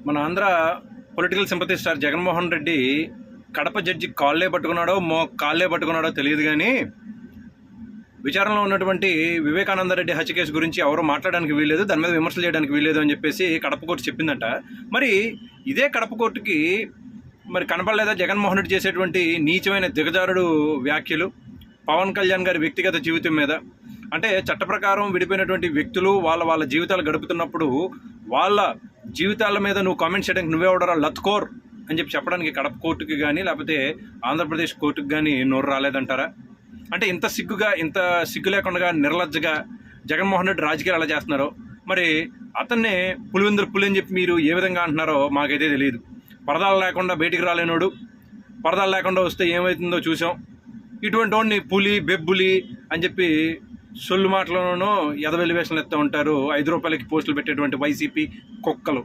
మన Andhra political sympathy star Jaganmohan Reddy Kadapa judge కాళ్ళే పట్టుకున్నాడో తెలియదు కానీ విచారణలో ఉన్నటువంటి వివేకానంద రెడ్డి హత్య కేసు గురించి ఎవరో మాట్లాడడానికి వీల్లేదు, దాని మీద విమర్శలు చేయడానికి వీల్లేదు అని చెప్పేసి కడప కోర్టు చెప్పిందంట. మరి ఇదే కడప కోర్టుకి మరి కనపడలేదా జగన్మోహన్ రెడ్డి చేసేటువంటి నీచమైన దిగజారుడు వ్యాఖ్యలు పవన్ కళ్యాణ్ గారి వ్యక్తిగత జీవితం మీద? అంటే చట్ట ప్రకారం విడిపోయినటువంటి వ్యక్తులు వాళ్ళ జీవితాలు గడుపుతున్నప్పుడు వాళ్ళ జీవితాల మీద నువ్వు కామెంట్ చేయడానికి నువ్వే ఎవడరా లత్కోర్ అని చెప్పడానికి కడప కోర్టుకి కానీ లేకపోతే ఆంధ్రప్రదేశ్ కోర్టుకి కానీ నోరు రాలేదంటారా? అంటే ఇంత సిగ్గు లేకుండా నిర్లజ్జగా జగన్మోహన్ రెడ్డి రాజకీయాలు ఎలా చేస్తున్నారో, మరి అతన్నే పులివెందులు పులి అని చెప్పి మీరు ఏ విధంగా అంటున్నారో మాకైతే తెలియదు. పరదాలు లేకుండా బయటికి రాలేనోడు, పరదాలు లేకుండా వస్తే ఏమవుతుందో చూసాం. ఇటువంటి వాడిని పులి బెబ్బులి అని చెప్పి సొల్లు మాటలోనూ ఎదవెలివేషన్లు ఎత్తూ ఉంటారు 5 రూపాయలకి పోస్టులు పెట్టేటువంటి వైసీపీ కుక్కలు.